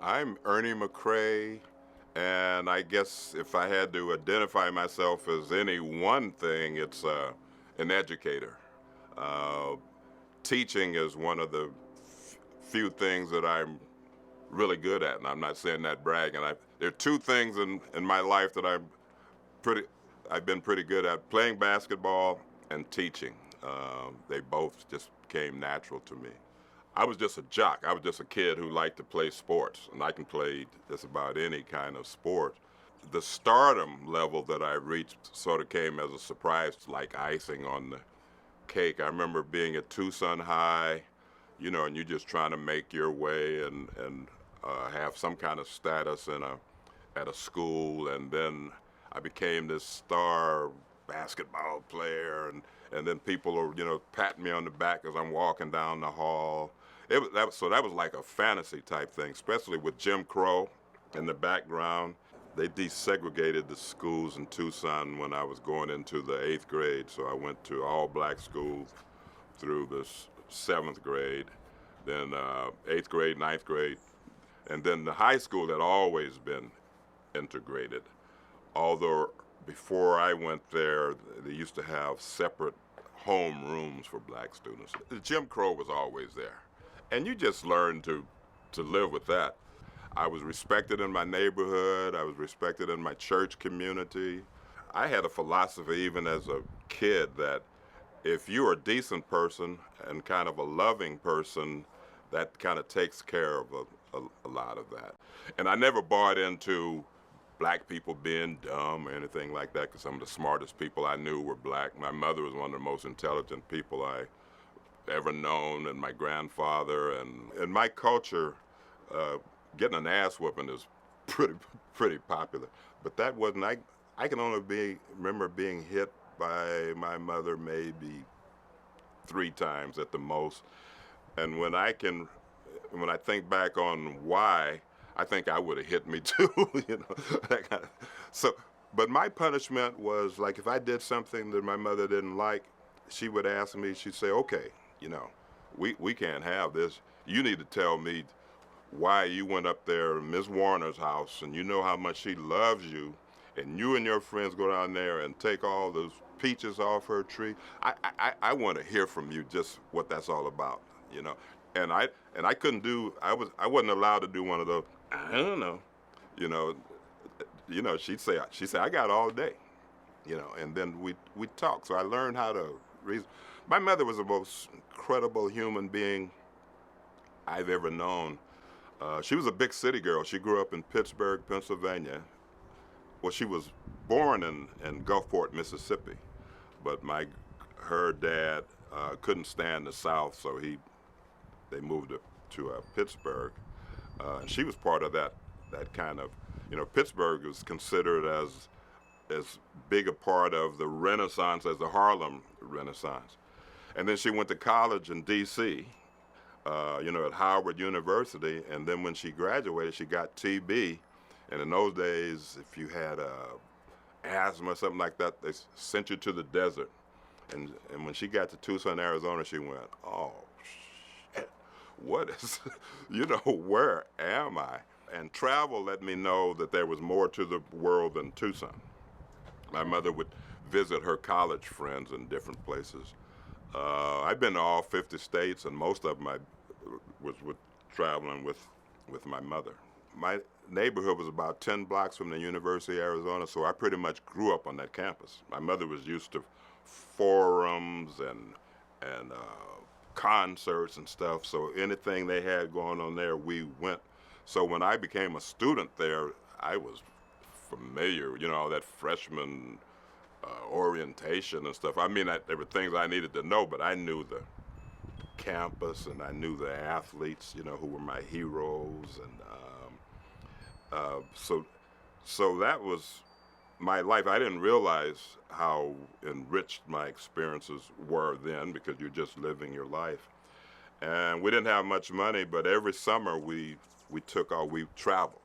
I'm Ernie McCray, and I guess if I had to identify myself as any one thing, it's an educator. Uh, Teaching is one of the few things that I'm really good at, and I'm not saying that bragging. There are two things in my life that pretty, I've been pretty good at: playing basketball and teaching. They both just came natural to me. I was just a jock. I was just a kid who liked to play sports, and I can play just about any kind of sport. The stardom level that I reached sort of came as a surprise, like icing on the cake. I remember being at Tucson High, and you're just trying to make your way and have some kind of status at a school, and then I became this star basketball player, and then people are patting me on the back as I'm walking down the hall. So that was like a fantasy type thing, especially with Jim Crow in the background. They desegregated the schools in Tucson when I was going into the 8th grade, so I went to all black schools through the 7th grade, then 8th grade, 9th grade, and then the high school had always been integrated. Although before I went there, they used to have separate home rooms for black students. Jim Crow was always there. And you just learn to live with that. I was respected in my neighborhood. I was respected in my church community. I had a philosophy even as a kid that if you're a decent person and kind of a loving person, that kind of takes care of a lot of that. And I never bought into black people being dumb or anything like that, because some of the smartest people I knew were black. My mother was one of the most intelligent people I ever known, and my grandfather. And in my culture, getting an ass whooping is pretty popular. But that wasn't. I can only remember being hit by my mother maybe 3 times at the most. And when I think back on why, I think I would have hit me too, that kind of. So, but my punishment was like if I did something that my mother didn't like, she would ask me. She'd say, "Okay, we can't have this. You need to tell me why you went up there to Miss Warner's house, and you know how much she loves you, and you and your friends go down there and take all those peaches off her tree. I want to hear from you just what that's all about, you know." And I couldn't do. I wasn't allowed to do one of those. I don't know, you know. She'd say I got all day, and then we talk. So I learned how to reason. My mother was the most incredible human being I've ever known. She was a big city girl. She grew up in Pittsburgh, Pennsylvania. Well, she was born in Gulfport, Mississippi, but her dad couldn't stand the South, so they moved to Pittsburgh. She was part of that kind of, Pittsburgh was considered as big a part of the Renaissance as the Harlem Renaissance. And then she went to college in D.C., at Howard University, and then when she graduated, she got TB. And in those days, if you had asthma or something like that, they sent you to the desert. And when she got to Tucson, Arizona, she went, "Oh, shit, what is, where am I?" And travel let me know that there was more to the world than Tucson. My mother would visit her college friends in different places. I've been to all 50 states, and most of them I was traveling with my mother. My neighborhood was about 10 blocks from the University of Arizona, so I pretty much grew up on that campus. My mother was used to forums and concerts and stuff, so anything they had going on there, we went. So when I became a student there, I was familiar, all that freshman orientation and stuff. I mean, there were things I needed to know, but I knew the campus and I knew the athletes, who were my heroes, and so that was my life. I didn't realize how enriched my experiences were then, because you're just living your life. And we didn't have much money, but every summer we traveled.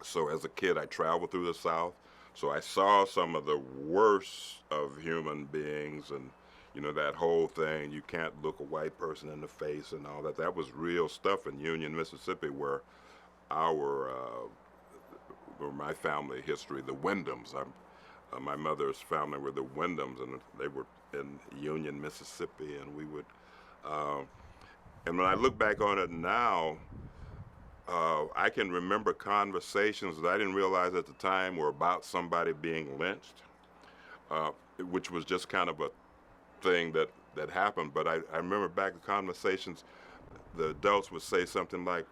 So as a kid, I traveled through the South. So I saw some of the worst of human beings, and that whole thing, you can't look a white person in the face and all that. That was real stuff in Union, Mississippi, where our or my family history, the Wyndhams. My mother's family were the Wyndhams, and they were in Union, Mississippi, and we would. Uh, and when I look back on it now, I can remember conversations that I didn't realize at the time were about somebody being lynched, uh, which was just kind of a thing that happened. But I remember back the conversations, the adults would say something like,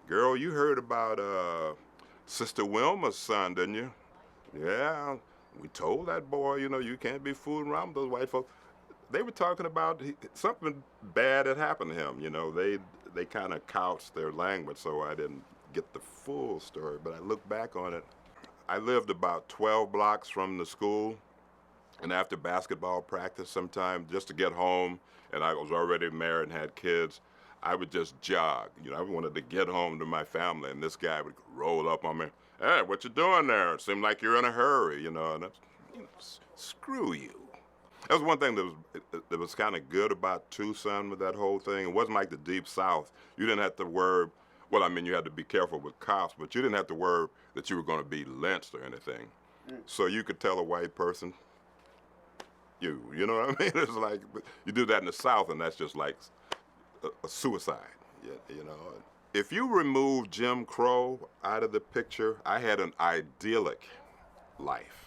girl, you heard about Sister Wilma's son, didn't you? Yeah, we told that boy, you can't be fooling around with those white folks. They were talking about something bad had happened to him. They kind of couched their language, so I didn't get the full story. But I look back on it. I lived about 12 blocks from the school, and after basketball practice, sometime just to get home, and I was already married and had kids, I would just jog. I wanted to get home to my family, and this guy would roll up on me. Hey, what you doing there? It seemed like you're in a hurry, and that's, screw you. That was one thing that was kind of good about Tucson with that whole thing. It wasn't like the Deep South. You didn't have to worry. Well, I mean, you had to be careful with cops, but you didn't have to worry that you were going to be lynched or anything. So you could tell a white person, you know what I mean? It's like you do that in the South, and that's just like a suicide. If you remove Jim Crow out of the picture, I had an idyllic life.